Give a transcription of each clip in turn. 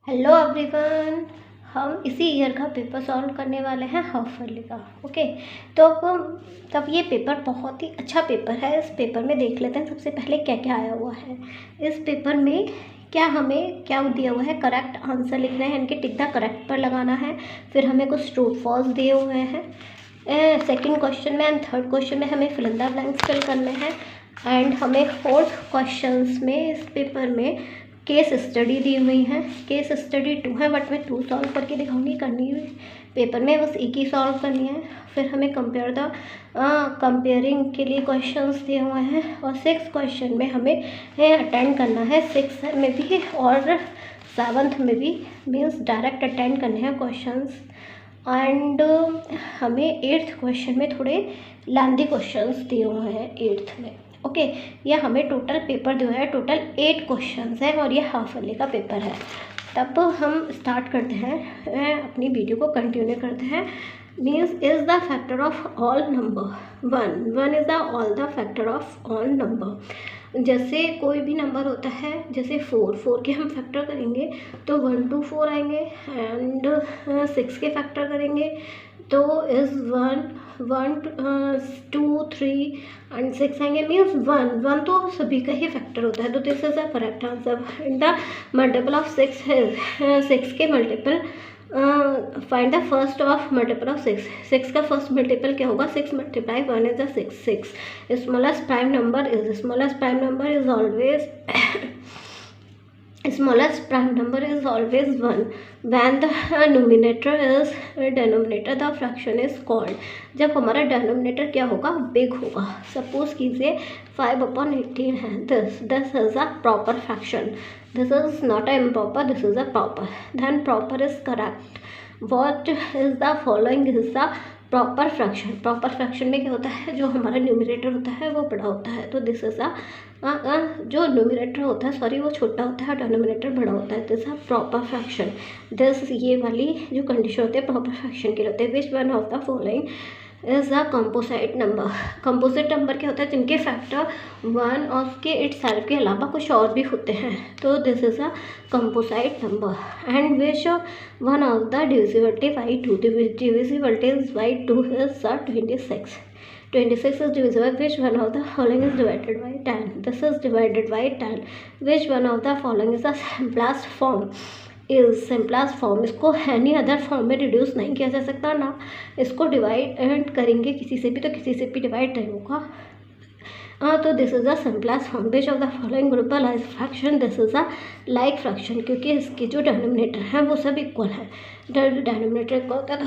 Hello everyone. हम इसी year का पेपर सॉल्व करने वाले हैं हाफ ईयरली का। ओके, तो तब ये पेपर बहुत ही अच्छा पेपर है। इस पेपर में देख लेते हैं सबसे पहले क्या क्या आया हुआ है। इस पेपर में हमें क्या दिया हुआ है, करेक्ट आंसर लिखना है, यानी कि टिक द करेक्ट पर लगाना है। फिर हमें कुछ ट्रू फॉल्स दिए हुए हैं सेकंड क्वेश्चन में, एंड थर्ड क्वेश्चन में हमें fill in the blanks fill करने हैं। एंड हमें फोर्थ क्वेश्चंस में इस पेपर में केस स्टडी दी हुई है। केस स्टडी 2 है, बट मैं 2 सॉल्व करके दिखाऊंगी, करनी हुई पेपर में बस एक ही सॉल्व करनी है। फिर हमें कंपेयरिंग के लिए क्वेश्चंस दिए हुए हैं, और 6 क्वेश्चन में हमें अटेंड करना है। 6 में भी और 7th में भी, मीन्स डायरेक्ट अटेंड करने हैं क्वेश्चंस। एंड हमें 8th क्वेश्चन में थोड़े लेंथी क्वेश्चंस दिए हुए हैं 8th में। ओके, ये हमें टोटल पेपर जो है टोटल 8 क्वेश्चंस है, और ये हाफ ईयरली का पेपर है। तब हम स्टार्ट करते हैं, अपनी वीडियो को कंटिन्यू करते हैं। Means is the factor of all number one is the all the factor of all number. जैसे कोई भी नंबर होता है, जैसे 4 के हम फैक्टर करेंगे तो 1 to 4 आएंगे, एंड 6 के फैक्टर करेंगे तो इज़ 1 2 3 एंड 6 आएंगे। मीन्स 1 तो सभी का ही फैक्टर होता है, तो this is the correct answer. The multiple of 6 है 6 के multiple. Find the first of multiple of 6 का फर्स्ट मल्टीपल क्या होगा? 6 multiply 1 is the 6 smallest prime number is always smallest prime number is always 1 when the numerator is denominator the fraction is called। जब हमारा denominator क्या होगा? Big होगा। Suppose कीजिए 5/18 है, this is a proper fraction, this is not a improper, this is a proper, then proper is correct। what is the following is the proper fraction में क्या होता है? जो हमारा न्यूमरेटर होता है वो बड़ा होता है, तो दिस इज जो न्यूमरेटर होता है वो छोटा होता है, डिनोमिनेटर बड़ा होता है, this a proper fraction. This ये वाली जो कंडीशन होती है प्रॉपर फ्रैक्शन के लिए होते हैं। Which one of the following is a composite number. Composite number क्या होता है? जिनके फैक्टर 1 और उसके इटसेल्फ के अलावा कुछ और भी होते हैं, तो this is a composite number. And which one of the divisibility by 2, divisibility by 2 is 26। 26 is divisible, which one of the following is divided by 10? This is divided by 10. Which one of the following is the simplest form? Simplest form, इसको any other form में reduce नहीं किया जा सकता ना, इसको divide करेंगे किसी से भी तो किसी से भी डिवाइड नहीं होगा। तो this is the simplest form. Which of the following group like fraction? This is a like fraction, क्योंकि इसके जो डिनोमिनेटर हैं वो सब इक्वल है। डिनोमिनेटर इक्वल होता है तो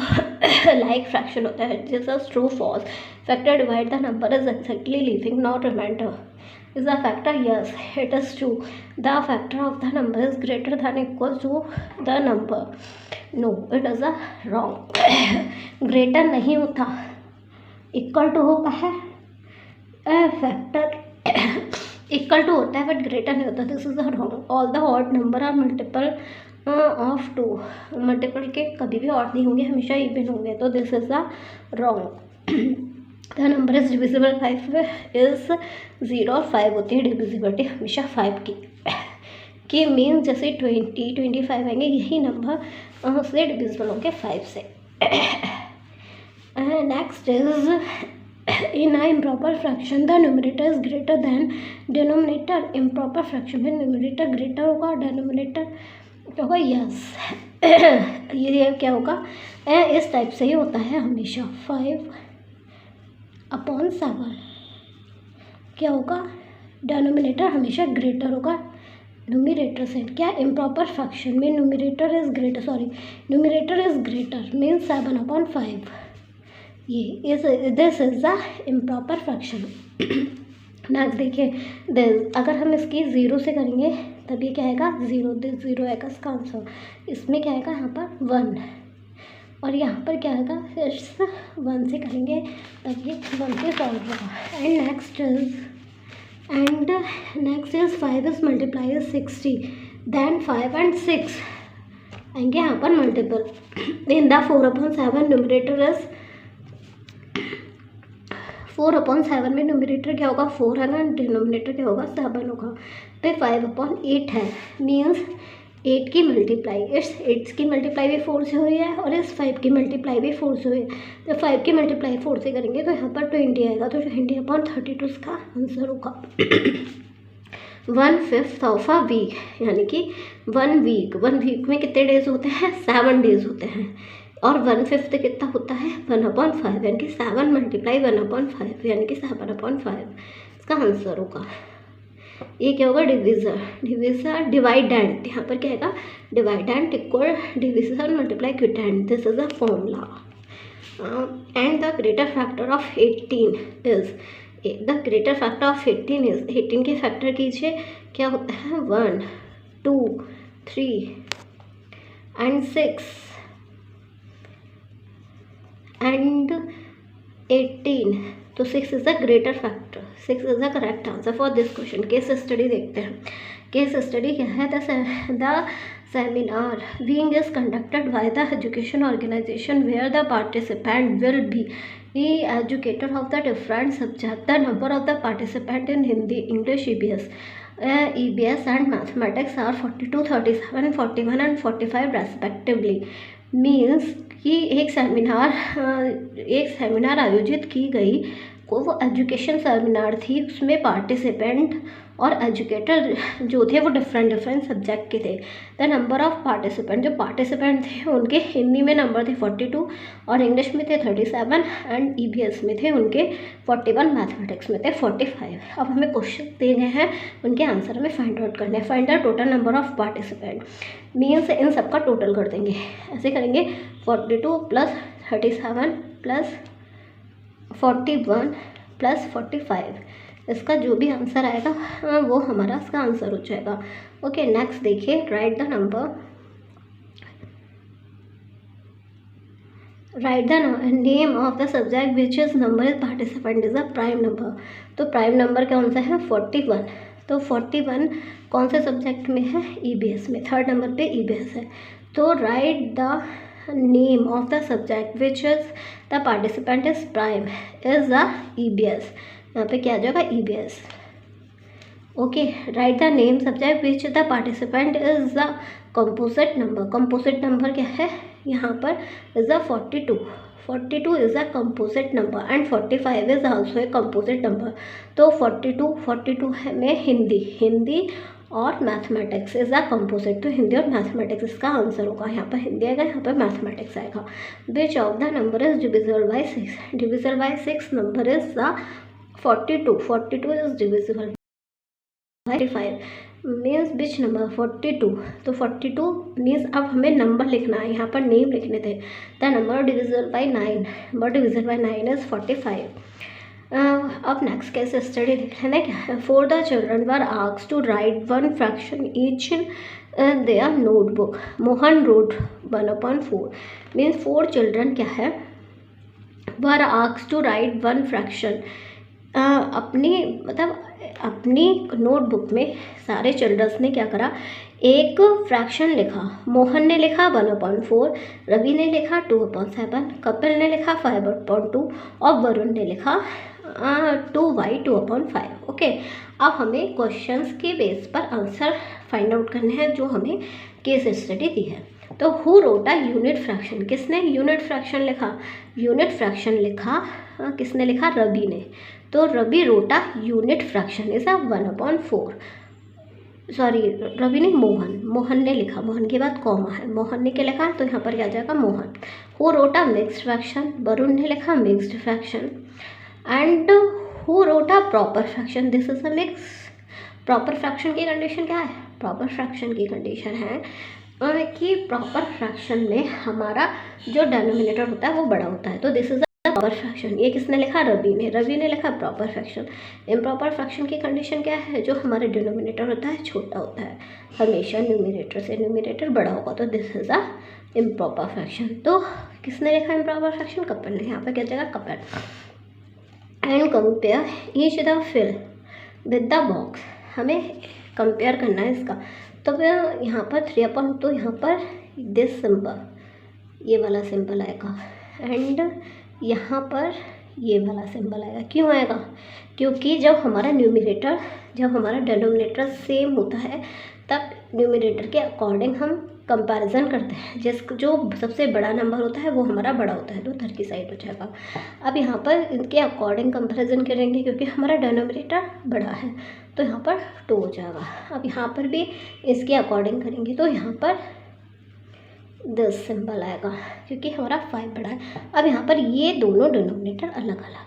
लाइक फ्रैक्शन होता है। This is true false. Factor divide the number is exactly leaving not remainder. Is the factor? Yes, it is true. The factor of the number is greater than equal to the number. No, it is a wrong. greater नहीं होता, equal to होता है। Factor equal to होता है but greater नहीं होता। This is wrong. All the odd number are multiple of 2। Multiple के कभी भी ऑड नहीं होंगे, हमेशा इवन होंगे, तो this is the wrong. The number is divisible 5 is 0 और 5 होती है डिविजिबिलिटी हमेशा 5 की मीन्स जैसे 20 25 आएंगे, यही नंबर उससे डिविजिबल होंगे 5 से। Next is in a improper fraction the numerator is greater than denominator. Improper fraction में न्यूमरेटर ग्रेटर होगा, डिनोमिनेटर क्या होगा? यस ये क्या होगा? इस टाइप से ही होता है हमेशा। 5/7 क्या होगा? डिनोमिनेटर हमेशा ग्रेटर होगा न्यूमरेटर से। क्या? इम्प्रॉपर फ्रैक्शन में न्यूमरेटर इज ग्रेटर मीन्स 7/5। ये this is the improper fraction. Next देखिए, अगर हम इसकी 0 से करेंगे तब ये क्या आएगा? 0 आएगा इसका आंसर। इसमें क्या आएगा? यहाँ पर 1, और यहाँ पर क्या आएगा? 1 से करेंगे तब ये 1 से सॉल्व होगा। And next is 5 is multiply is 60, then 5 and 6 आएंगे यहाँ पर multiple. In the 4/7 numerator is 4/7 में न्यूमरेटर क्या होगा? 4 है ना, डिनोमिनेटर क्या होगा? 7 होगा। तो 5/8 है, मीन्स 8 की मल्टीप्लाई, इस 8 की मल्टीप्लाई भी 4 से हुई है और इस 5 की मल्टीप्लाई भी 4 से हुई है। जब 5 की मल्टीप्लाई 4 से करेंगे तो यहाँ पर 20 आएगा, तो 20/32 इसका आंसर होगा। 1/5 ऑफ अ वीक, यानी कि 1 वीक में कितने डेज होते हैं? 7 डेज होते हैं। और 1/5 कितना होता है? 1/5, यानी कि 7 मल्टीप्लाई 1/5, यानी कि 7/5 इसका आंसर होगा। ये क्या होगा? डिविज़र डिवाइडेंट, यहाँ पर क्या आएगा? Dividend equal division multiply quotient, this is a formula. And the greater factor of 18 is, the greater factor of 18 is, 18 के फैक्टर कीजिए, क्या होता है? 1, 2, 3 एंड 6 एंड 18, तो 6 is the greater factor, 6 is the correct answer for this question. Case study देखते हैं। Case study क्या है? The seminar being is conducted by the education organisation where the participant will be educator of the different subject. The number of the participant in Hindi, English, EBS and mathematics are 42, 37, 41 and 45 respectively. Means कि एक seminar आयोजित की गई, वो education seminar थी, उसमें participant और educator जो थे वो डिफरेंट सब्जेक्ट के थे। द नंबर ऑफ पार्टिसिपेंट, जो पार्टिसिपेंट थे उनके हिंदी में नंबर थे 42 और इंग्लिश में थे 37 एंड EBS में थे उनके 41, मैथमेटिक्स में थे 45। अब हमें क्वेश्चन दे गए हैं, उनके आंसर हमें फाइंड आउट करना है। Find the total number of participant, means in सबका टोटल कर देंगे। ऐसे करेंगे 42 प्लस 37 प्लस 41 प्लस 45, इसका जो भी आंसर आएगा वो हमारा इसका आंसर हो जाएगा। ओके, नेक्स्ट देखिए, right the name of the subject which is number is participant is a prime number. तो प्राइम नंबर कौन सा है? 41। तो 41 कौन से सब्जेक्ट में है? EBS में। थर्ड नंबर पे EBS है। तो right the name of the subject which is the participant is prime is the EBS। यहाँ पे क्या आ जाएगा? EBS। Okay, right the name subject which the participant is the composite number. Composite number क्या है? यहाँ पर is the 42 is a composite number and 45 is also a composite number. तो 42 है में हिंदी और मैथमेटिक्स इज अ कंपोजिट, तो हिंदी और मैथमेटिक्स इसका आंसर होगा। यहाँ पर हिंदी आएगा, यहाँ पर मैथमेटिक्स आएगा। Which of the number is divisible by 6? Divisible by 6 number is the 42 is divisible by 5, means which number? 42। तो 42 मीन्स अब हमें नंबर लिखना है, यहाँ पर नेम लिखने थे। The number divisible by 9, number divisible by 9 is 45। अब नेक्स्ट केस स्टडी देख लेना क्या है। 4 the children were asked to write 1 fraction each in their notebook. Mohan wrote 1/4, means 4 children क्या है? Were asked to write 1 fraction, अपनी नोटबुक में सारे चिल्ड्रंस ने क्या करा? एक फ्रैक्शन लिखा। मोहन ने लिखा 1/4, रवि ने लिखा 2/7, कपिल ने लिखा 5/2 और वरुण ने लिखा 2/2/5। ओके, अब हमें क्वेश्चंस के बेस पर आंसर फाइंड आउट करने हैं जो हमें केस स्टडी दी है। तो who wrote a unit fraction, किसने यूनिट फ्रैक्शन लिखा? यूनिट फ्रैक्शन लिखा किसने लिखा? रवि ने। तो Ravi wrote unit fraction is 1/4, sorry Ravi ने, मोहन ने लिखा, मोहन के बाद कॉमा है, मोहन ने क्या लिखा? तो यहाँ पर क्या आ जाएगा? मोहन। हु रोटा मिक्स्ड फ्रैक्शन, वरुण ने लिखा मिक्स्ड फ्रैक्शन। एंड हु रोटा proper fraction, this is a mix. Proper fraction की कंडीशन क्या है? प्रॉपर फ्रैक्शन की कंडीशन है कि प्रॉपर फ्रैक्शन में हमारा जो डिनोमिनेटर होता है वो बड़ा होता है। तो दिस इज प्रॉपर फ्रैक्शन। ये किसने लिखा? रवि ने लिखा प्रॉपर फ्रैक्शन। इम्प्रॉपर फ्रैक्शन की कंडीशन क्या है? जो हमारे डिनोमिनेटर होता है छोटा होता है, हमेशा न्यूमिनेटर से न्यूमिनेटर बड़ा होगा। तो this is a improper fraction. तो किसने लिखा इम्प्रॉपर फ्रैक्शन? कपिल ने। यहाँ पर क्या जाएगा? Kapil. And compare each the fill with the box, हमें कंपेयर करना है इसका। तो फिर यहाँ पर 3/, तो यहाँ पर दिस सिंबल, ये वाला सिंबल आएगा एंड यहाँ पर ये वाला सिंबल आएगा। क्यों आएगा? क्योंकि जब हमारा डिनोमिनेटर सेम होता है तब न्यूमरेटर के अकॉर्डिंग हम कंपैरिजन करते हैं, जो सबसे बड़ा नंबर होता है वो हमारा बड़ा होता है, तो उधर की साइड हो जाएगा। अब यहाँ पर इनके अकॉर्डिंग कंपैरिजन करेंगे क्योंकि हमारा डिनोमिनेटर बड़ा है, तो यहाँ पर 2 हो जाएगा। अब यहाँ पर भी इसके अकॉर्डिंग करेंगे तो यहाँ पर 10 सिंबल आएगा क्योंकि हमारा 5 बड़ा है। अब यहाँ पर ये दोनों डिनोमिनेटर अलग अलग है।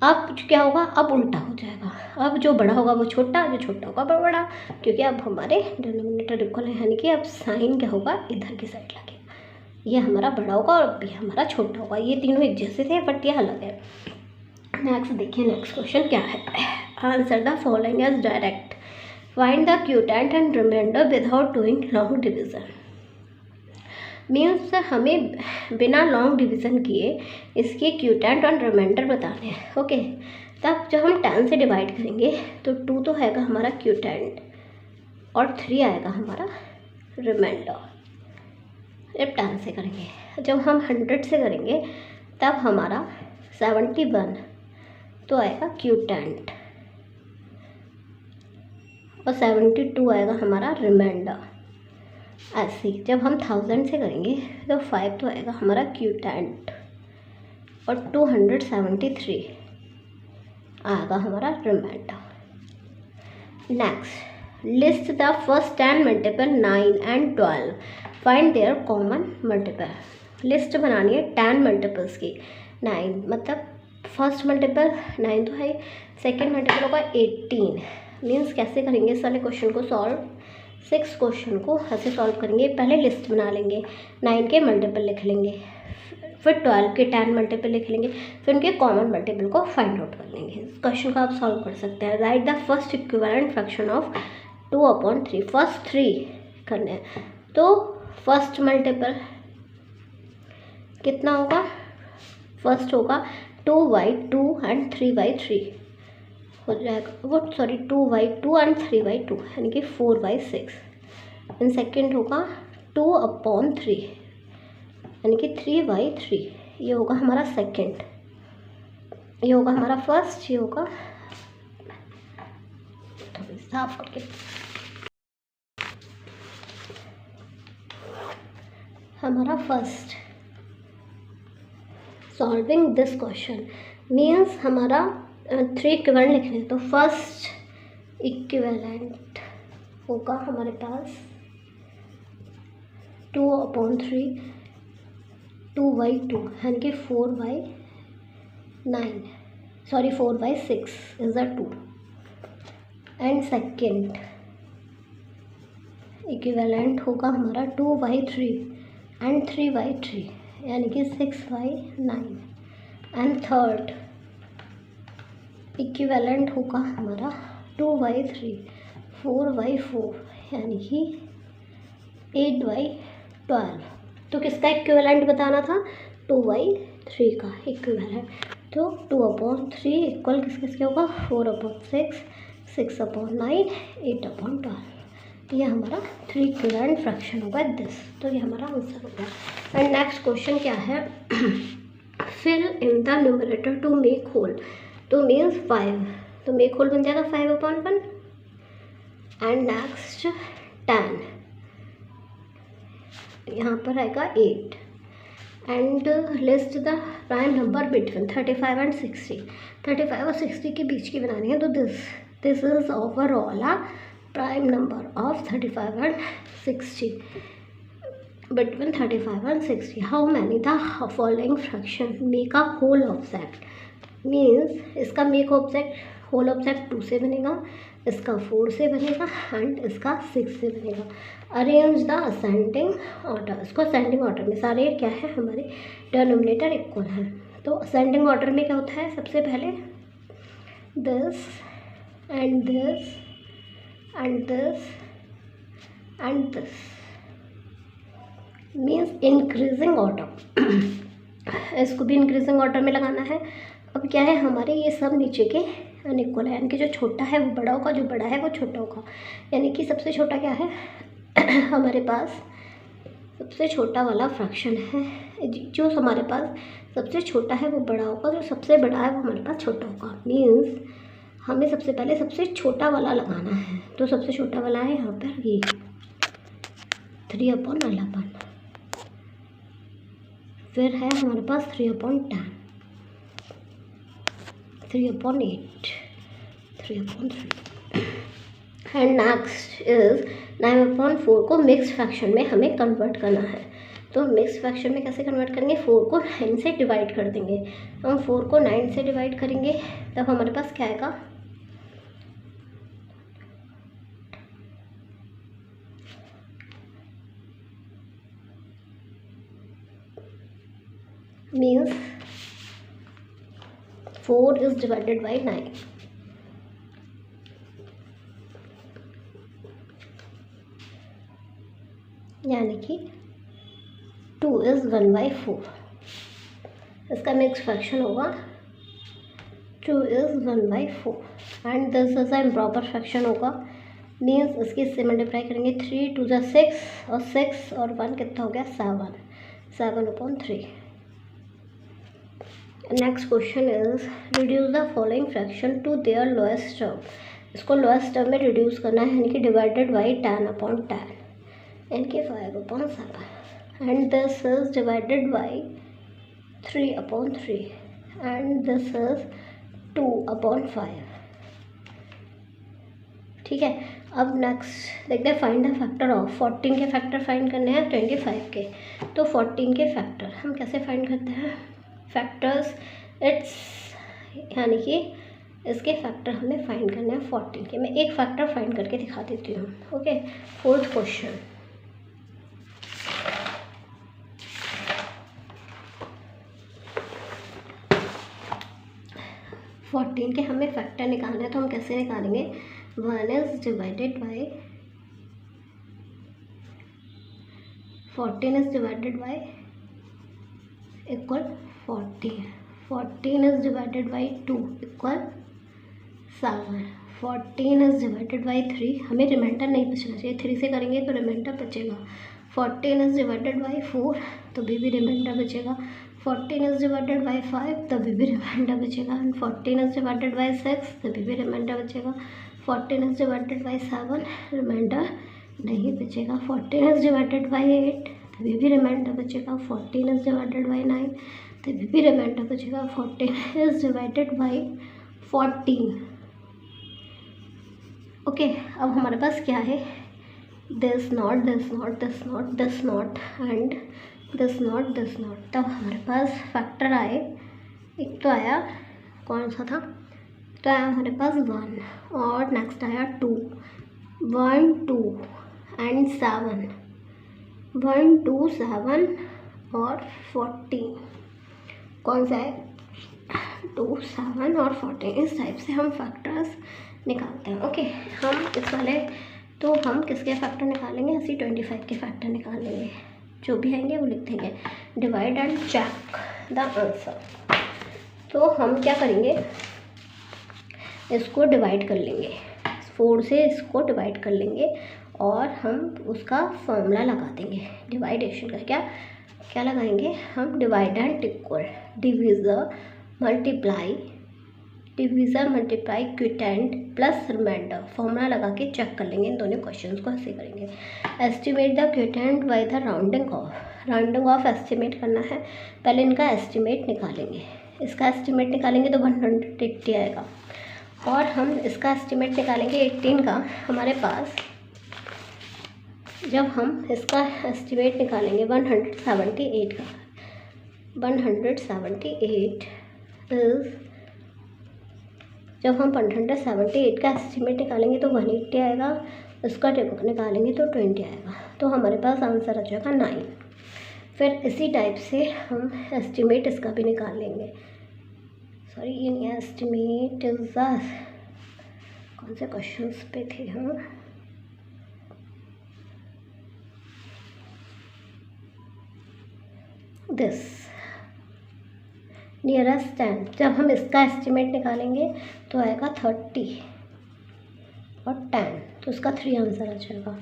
अब क्या होगा, अब उल्टा हो जाएगा, अब जो बड़ा होगा वो छोटा, जो छोटा होगा वो बड़ा, क्योंकि अब हमारे डिनोमिनेटर इक्वल है, यानी कि अब साइन क्या होगा, इधर की साइड लगेगा। ये हमारा बड़ा होगा और ये हमारा छोटा होगा। ये तीनों एक जैसे थे बट ये अलग है। नेक्स्ट देखिए, नेक्स्ट क्वेश्चन क्या है। Answer the following as direct, find the quotient and remainder without doing long division. Means हमें बिना लॉन्ग डिवीज़न किए इसके क्यूटेंट और रिमाइंडर बताने हैं। ओके, तब जब हम 10 से डिवाइड करेंगे तो 2 तो आएगा हमारा क्यूटेंट और 3 आएगा हमारा रिमाइंडर। जब 10 से करेंगे, जब हम 100 से करेंगे तब हमारा 71 तो आएगा क्यूटेंट और 72 आएगा हमारा रिमाइंडर। ऐसे जब हम 1000 से करेंगे तो 5 तो आएगा हमारा क्यूटेंट और 273 आएगा हमारा remainder. Next, list the first 10 multiple 9 and 12, find their common multiple. List बनानी है 10 मल्टीपल्स की। 9 मतलब फर्स्ट मल्टीपल 9 तो है, सेकेंड मल्टीपल होगा 18। मीन्स कैसे करेंगे इस वाले क्वेश्चन को सॉल्व, 6 क्वेश्चन को ऐसे सॉल्व करेंगे। पहले लिस्ट बना लेंगे, 9 के मल्टीपल लिख लेंगे, फिर 12 के 10 मल्टीपल लिख लेंगे, फिर उनके कॉमन मल्टीपल को फाइंड आउट कर लेंगे। इस क्वेश्चन को आप सॉल्व कर सकते हैं। Right the first equivalent fraction of 2/3, first 3 करने हैं। तो फर्स्ट मल्टीपल कितना होगा, फर्स्ट होगा 2/2 एंड 3/3 हो जाएगा, वो सॉरी 2/2 एंड 3/2 यानी कि 4/6। एंड सेकेंड होगा 2/3 यानी कि 3/3। ये होगा हमारा सेकेंड, ये होगा हमारा फर्स्ट, ये होगा थोड़ी साफ करके हमारा first. Solving this question means हमारा 3 इक्विवेलेंट लिख रहे हैं, तो फर्स्ट इक्विवेलेंट होगा हमारे पास 2/3 2/2 यानी कि 4/9 sorry 4/6 is the 2। And second equivalent होगा हमारा 2/3 एंड 3/3 यानी कि 6/9। एंड थर्ड इक्विवेलेंट होगा हमारा 2/3 4/4 यानी कि 8/12। तो किसका इक्विवेलेंट बताना था, 2/3 का इक्विवेलेंट। तो 2/3 इक्वल किस किसके होगा, 4/6 6/9 8/12। ये हमारा 3 इक्विवेलेंट फ्रैक्शन होगा दिस। तो ये हमारा आंसर होगा। एंड नेक्स्ट क्वेश्चन क्या है, fill in the numerator to make whole. तो मीन्स 5, तो मेक होल बन जाएगा 5/1। एंड नेक्स्ट 10, यहाँ पर आएगा 8। And list the prime number between 35 and 60। 35 और 60 के बीच की बनानी है, तो this is overall a prime number of 35 and 60 between 35 and 60. How many the following fraction make a whole object? Means इसका मेक ऑब्जेक्ट होल ऑब्जेक्ट 2 से बनेगा, इसका 4 से बनेगा एंड इसका 6 से बनेगा। Arrange the ascending order. इसको असेंडिंग ऑर्डर में सारे क्या है हमारे डिनोमिनेटर इक्वल है। तो असेंडिंग ऑर्डर में क्या होता है, सबसे पहले this and this and this and this means increasing order. इसको भी इंक्रीजिंग ऑर्डर में लगाना है। अब क्या है, हमारे ये सब नीचे के अनइक्वल है, यानी कि जो छोटा है वो बड़ा होगा, जो बड़ा है वो छोटा होगा। यानी कि सबसे छोटा क्या है हमारे पास सबसे छोटा वाला फ्रैक्शन है, जो हमारे पास सबसे छोटा है वो बड़ा होगा, जो सबसे बड़ा है वो हमारे पास छोटा होगा। मीन्स हमें सबसे पहले सबसे छोटा वाला लगाना है, तो सबसे छोटा वाला है यहाँ पर ये 3/11। फिर है हमारे पास 3/10, 3/8, 3/3 एंड नेक्स्ट इज 9/4 को मिक्स फ्रैक्शन में हमें कन्वर्ट करना है। तो मिक्स फ्रैक्शन में कैसे कन्वर्ट करेंगे, 4 को 9 से डिवाइड कर देंगे। हम 4 को 9 से डिवाइड करेंगे तब हमारे पास क्या आएगा, मीन्स 4 इज डिवाइडेड बाई 9, यानी कि 2 इज़ 1/4। इसका मिक्स फ्रैक्शन होगा 2 is 1/4 and this is a improper fraction होगा, मीन्स इसकी इससे मल्टीप्लाई करेंगे 3 2 जा 6 और 6 और 1 कितना हो गया 7/3। Next question is reduce the following fraction to their lowest term. इसको लोएस्ट टर्म में रिड्यूस करना है, यानी कि डिवाइडेड बाई 10/10 यानी कि 5/7 and this is divided by 3/3 and this is 2/5। ठीक है, अब नेक्स्ट देखते हैं फाइंड द फैक्टर ऑफ 14 के फैक्टर फाइंड करने हैं 25 के। तो 14 के फैक्टर हम कैसे फाइंड करते हैं, फैक्टर्स इट्स, यानी कि इसके फैक्टर हमें फाइंड करने हैं 14 के। मैं एक फैक्टर फाइंड करके दिखा देती हूँ। ओके, 4th क्वेश्चन, फोर्टीन के हमें फैक्टर निकालना है, तो हम कैसे निकालेंगे, 1 is divided by 14 is divided by equal 14 is divided by 2 equal 7, 14 is divided by 3, हमें रिमाइंडर नहीं बचना चाहिए, 3 से करेंगे तो रिमाइंडर बचेगा। 14 इज डिवाइडेड बाई 4 तभी भी रिमाइंडर बचेगा। 14 इज डिवाइडेड बाई 5 तभी भी रिमाइंडर बचेगा। एंड 14 इज डिवाइडेड बाई 6 तभी भी रिमाइंडर बचेगा। 14 इज डिवाइडेड बाई 7 रिमाइंडर नहीं बचेगा। 14 इज डिवाइडेड बाई 8 तभी भी रिमाइंडर बचेगा। 14 इज डिवाइडेड बाई 9 तभी भी रिमाइंडर बचेगा। 14 इज डिवाइडेड बाई 14। ओके, अब हमारे पास क्या है, this not this not this not this not and this not this not. तब हमारे पास फैक्टर आए, एक तो आया कौन सा था, तो आया हमारे पास 1 और नेक्स्ट आया 2, 1 2 एंड 7, 1 2 7 और 14। कौन सा है, 2 7 और 14। इस टाइप से हम फैक्टर्स निकालते हैं। ओके, हम इस वाले तो हम किसके फैक्टर निकालेंगे, ऐसे 25 के फैक्टर निकालेंगे, जो भी आएंगे वो लिख देंगे। Divide and check the answer. तो हम क्या करेंगे, इसको डिवाइड कर लेंगे, 4 से इसको डिवाइड कर लेंगे और हम उसका फॉर्मूला लगा देंगे डिवाइडेशन का। क्या लगाएंगे हम, divide and equal divisor multiply quotient plus remainder, formula लगा के चेक कर लेंगे। इन दोनों क्वेश्चंस को ऐसे करेंगे। Estimate the quotient by the rounding off estimate करना है। पहले इनका एस्टिमेट निकालेंगे, इसका एस्टिमेट निकालेंगे तो 180 आएगा और हम इसका एस्टिमेट निकालेंगे 18 का। हमारे पास जब हम इसका एस्टिमेट निकालेंगे 178 का, 178 इज, जब हम 178 का एस्टिमेट निकालेंगे तो 180 आएगा, इसका निकालेंगे तो 20 आएगा, तो हमारे पास आंसर आ जाएगा 9। फिर इसी टाइप से हम एस्टिमेट इसका भी निकाल लेंगे। सॉरी, ये एस्टिमेट इज कौन से क्वेश्चंस पे थे हम, दिस नियरेस्ट 10। जब हम इसका एस्टिमेट निकालेंगे तो आएगा 30 और 10, तो इसका 3 आंसर आ जाएगा।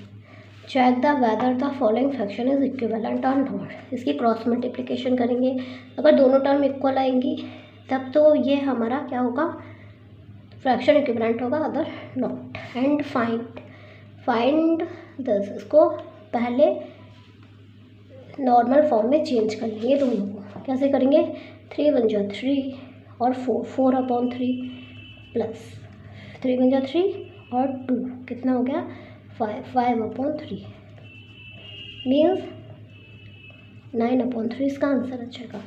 Check the whether the following fraction is equivalent और नॉट। इसकी क्रॉस मल्टीप्लिकेशन करेंगे, अगर दोनों टर्म इक्वल आएंगी तब तो ये हमारा क्या होगा, फ्रैक्शन इक्विवेलेंट होगा, other not. And find this, इसको पहले नॉर्मल फॉर्म में चेंज कर लेंगे दोनों को। कैसे करेंगे? 3 × 1 = 3 और 4/3 प्लस 3 × 1 = 3 और 2 कितना हो गया? 5/3 मीन्स 9/3 इसका आंसर आ जाएगा।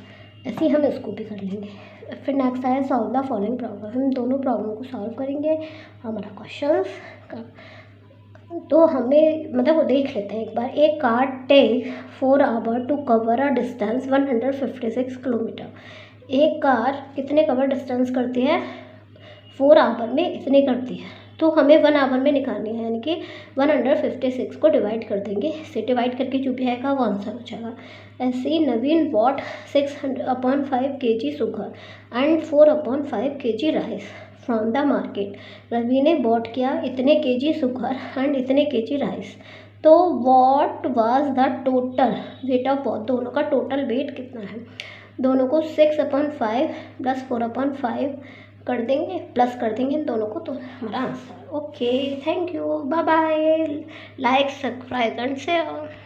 ऐसे ही हम इसको भी कर लेंगे। फिर नेक्स्ट आया सॉल्व द फॉलोइंग प्रॉब्लम। हम दोनों प्रॉब्लम को सॉल्व करेंगे हमारा क्वेश्चन का। तो हमें मतलब वो देख लेते हैं एक बार। एक car take 4 hour to cover a distance 156 kilometre. एक कार कितने कवर डिस्टेंस करती है? 4 आवर में इतने करती है। तो हमें 1 आवर में निकालनी है, यानी कि 156 को डिवाइड कर देंगे। इससे डिवाइड करके जो भी आएगा वो आंसर हो जाएगा। ऐसे ही Naveen bought 6/5 kg sugar and 4/5 kg rice from the market. Ravi ने बॉट किया इतने kg शुगर एंड इतने kg राइस। तो what was the total weight of both? दोनों का टोटल वेट कितना है? दोनों को 6/5 + 4/5 कर देंगे, प्लस कर देंगे इन दोनों को, तो हमारा answer. Okay, thank you, bye bye, like, subscribe and share.